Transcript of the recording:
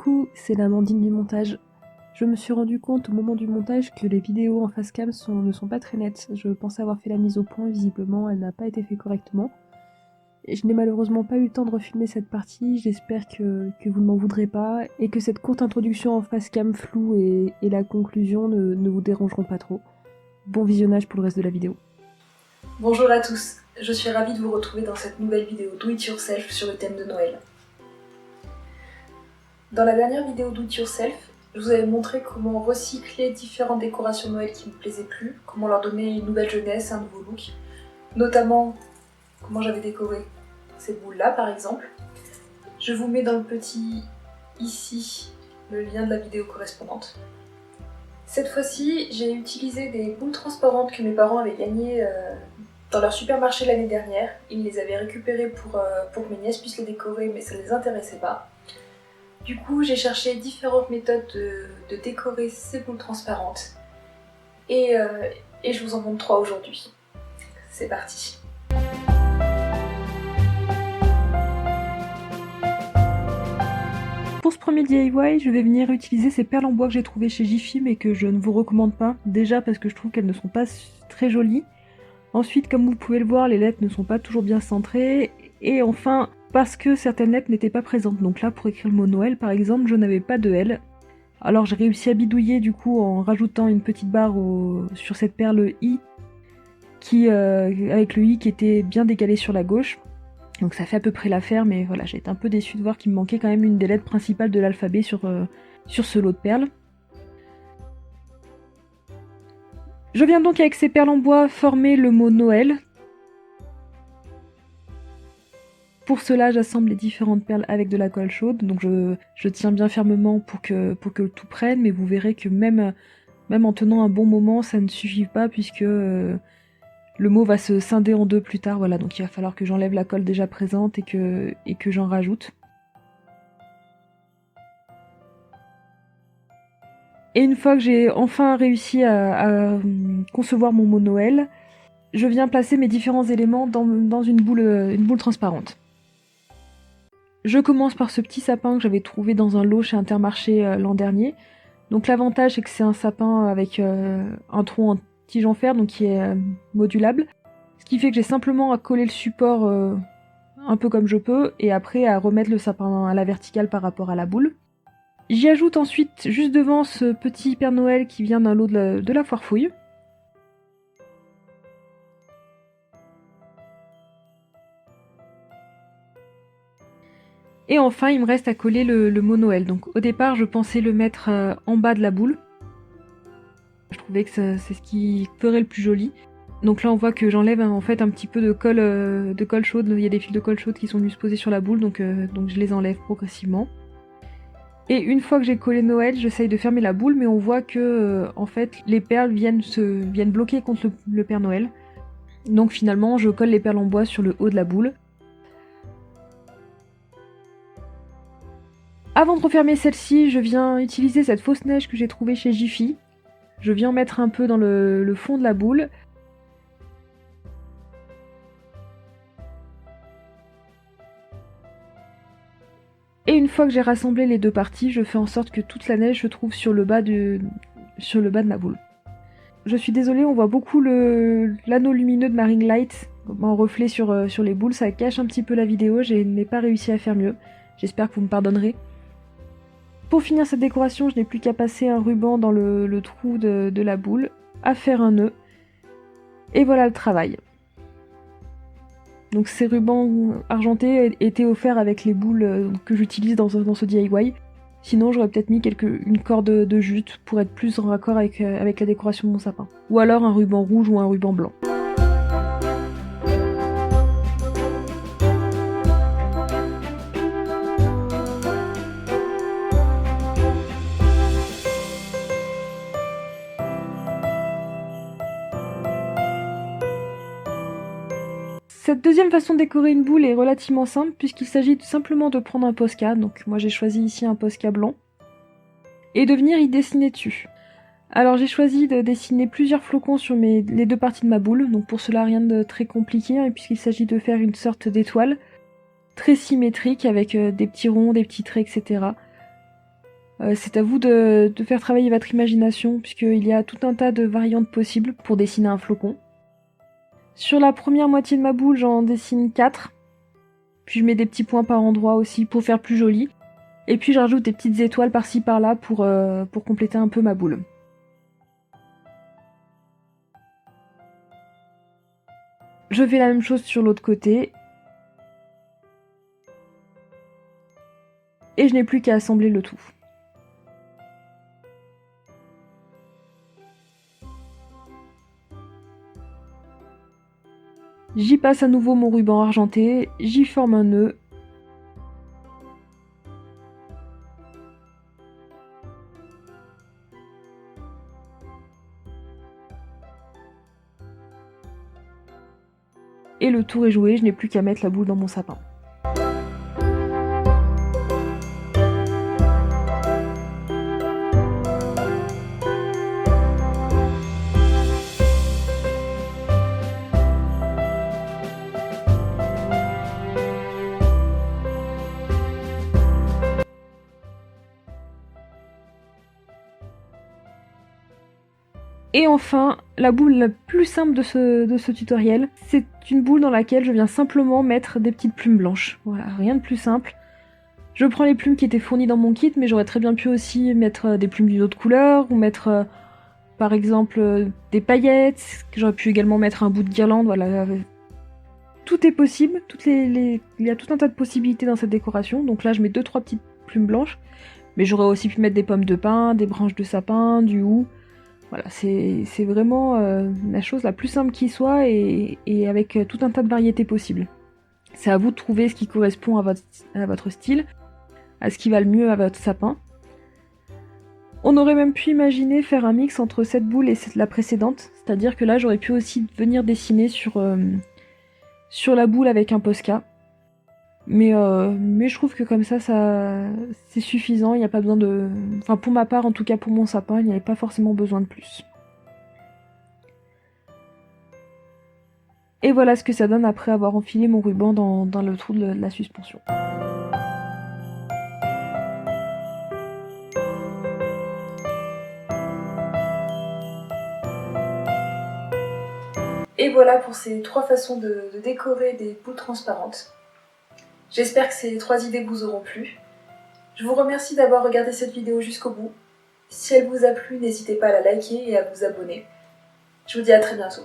Coucou, c'est l'Amandine du montage. Je me suis rendu compte au moment du montage que les vidéos en face cam ne sont pas très nettes. Je pensais avoir fait la mise au point, visiblement elle n'a pas été faite correctement. Et je n'ai malheureusement pas eu le temps de refilmer cette partie, j'espère que vous ne m'en voudrez pas, et que cette courte introduction en face cam floue et la conclusion ne vous dérangeront pas trop. Bon visionnage pour le reste de la vidéo. Bonjour à tous, je suis ravie de vous retrouver dans cette nouvelle vidéo Do It Yourself sur le thème de Noël. Dans la dernière vidéo Do It Yourself, je vous avais montré comment recycler différentes décorations de Noël qui ne me plaisaient plus, comment leur donner une nouvelle jeunesse, un nouveau look, notamment comment j'avais décoré ces boules-là par exemple. Je vous mets dans le petit ici le lien de la vidéo correspondante. Cette fois-ci, j'ai utilisé des boules transparentes que mes parents avaient gagnées dans leur supermarché l'année dernière. Ils les avaient récupérées pour que mes nièces puissent les décorer, mais ça ne les intéressait pas. Du coup, j'ai cherché différentes méthodes de décorer ces boules transparentes. Et je vous en montre 3 aujourd'hui. C'est parti. Pour ce premier DIY, je vais venir utiliser ces perles en bois que j'ai trouvées chez Jiffy mais que je ne vous recommande pas. Déjà parce que je trouve qu'elles ne sont pas très jolies. Ensuite, comme vous pouvez le voir, les lettres ne sont pas toujours bien centrées. Et enfin, parce que certaines lettres n'étaient pas présentes. Donc là, pour écrire le mot Noël par exemple, je n'avais pas de L. Alors j'ai réussi à bidouiller du coup en rajoutant une petite barre sur cette perle I, avec le I qui était bien décalé sur la gauche. Donc ça fait à peu près l'affaire, mais voilà, j'ai été un peu déçue de voir qu'il me manquait quand même une des lettres principales de l'alphabet sur ce lot de perles. Je viens donc avec ces perles en bois former le mot Noël. Pour cela, j'assemble les différentes perles avec de la colle chaude, donc je tiens bien fermement pour que tout prenne, mais vous verrez que même en tenant un bon moment, ça ne suffit pas puisque le mot va se scinder en deux plus tard, voilà, donc il va falloir que j'enlève la colle déjà présente et que j'en rajoute. Et une fois que j'ai enfin réussi à concevoir mon mot Noël, je viens placer mes différents éléments dans une boule transparente. Je commence par ce petit sapin que j'avais trouvé dans un lot chez Intermarché l'an dernier. Donc l'avantage c'est que c'est un sapin avec un tronc en tige en fer, donc qui est modulable. Ce qui fait que j'ai simplement à coller le support un peu comme je peux, et après à remettre le sapin à la verticale par rapport à la boule. J'y ajoute ensuite, juste devant, ce petit Père Noël qui vient d'un lot de la foire fouille. Et enfin, il me reste à coller le mot Noël. Donc au départ, je pensais le mettre en bas de la boule. Je trouvais que c'est ce qui ferait le plus joli. Donc là, on voit que j'enlève en fait un petit peu de colle chaude. Il y a des fils de colle chaude qui sont venus se poser sur la boule, donc je les enlève progressivement. Et une fois que j'ai collé Noël, j'essaye de fermer la boule, mais on voit que en fait, les perles viennent bloquer contre le Père Noël. Donc finalement, je colle les perles en bois sur le haut de la boule. Avant de refermer celle-ci, je viens utiliser cette fausse neige que j'ai trouvée chez Jiffy. Je viens mettre un peu dans le fond de la boule. Et une fois que j'ai rassemblé les deux parties, je fais en sorte que toute la neige se trouve sur le bas de ma boule. Je suis désolée, on voit beaucoup l'anneau lumineux de ma ring light en reflet sur les boules, ça cache un petit peu la vidéo, je n'ai pas réussi à faire mieux. J'espère que vous me pardonnerez. Pour finir cette décoration, je n'ai plus qu'à passer un ruban dans le trou de la boule, à faire un nœud, et voilà le travail. Donc ces rubans argentés étaient offerts avec les boules que j'utilise dans ce DIY. Sinon j'aurais peut-être mis une corde de jute pour être plus en raccord avec la décoration de mon sapin. Ou alors un ruban rouge ou un ruban blanc. Cette deuxième façon de décorer une boule est relativement simple puisqu'il s'agit tout simplement de prendre un Posca, donc moi j'ai choisi ici un Posca blanc, et de venir y dessiner dessus. Alors j'ai choisi de dessiner plusieurs flocons sur les deux parties de ma boule, donc pour cela rien de très compliqué, hein, puisqu'il s'agit de faire une sorte d'étoile très symétrique avec des petits ronds, des petits traits, etc. C'est à vous de faire travailler votre imagination, puisqu'il y a tout un tas de variantes possibles pour dessiner un flocon. Sur la première moitié de ma boule, j'en dessine 4. Puis je mets des petits points par endroit aussi pour faire plus joli. Et puis je rajoute des petites étoiles par-ci par-là pour compléter un peu ma boule. Je fais la même chose sur l'autre côté. Et je n'ai plus qu'à assembler le tout. J'y passe à nouveau mon ruban argenté, j'y forme un nœud. Et le tour est joué, je n'ai plus qu'à mettre la boule dans mon sapin. Et enfin, la boule la plus simple de ce tutoriel, c'est une boule dans laquelle je viens simplement mettre des petites plumes blanches. Voilà, rien de plus simple. Je prends les plumes qui étaient fournies dans mon kit, mais j'aurais très bien pu aussi mettre des plumes d'une autre couleur, ou mettre par exemple des paillettes, j'aurais pu également mettre un bout de guirlande, voilà. Tout est possible, il y a tout un tas de possibilités dans cette décoration, donc là je mets 2-3 petites plumes blanches, mais j'aurais aussi pu mettre des pommes de pin, des branches de sapin, du hou. Voilà, c'est vraiment la chose la plus simple qui soit et avec tout un tas de variétés possibles. C'est à vous de trouver ce qui correspond à votre style, à ce qui va le mieux à votre sapin. On aurait même pu imaginer faire un mix entre cette boule et la précédente, c'est-à-dire que là j'aurais pu aussi venir dessiner sur la boule avec un Posca. Mais je trouve que comme ça c'est suffisant, il n'y a pas besoin de... Enfin pour ma part, en tout cas pour mon sapin, il n'y avait pas forcément besoin de plus. Et voilà ce que ça donne après avoir enfilé mon ruban dans le trou de la suspension. Et voilà pour ces 3 façons de décorer des boules transparentes. J'espère que ces 3 idées vous auront plu. Je vous remercie d'avoir regardé cette vidéo jusqu'au bout. Si elle vous a plu, n'hésitez pas à la liker et à vous abonner. Je vous dis à très bientôt.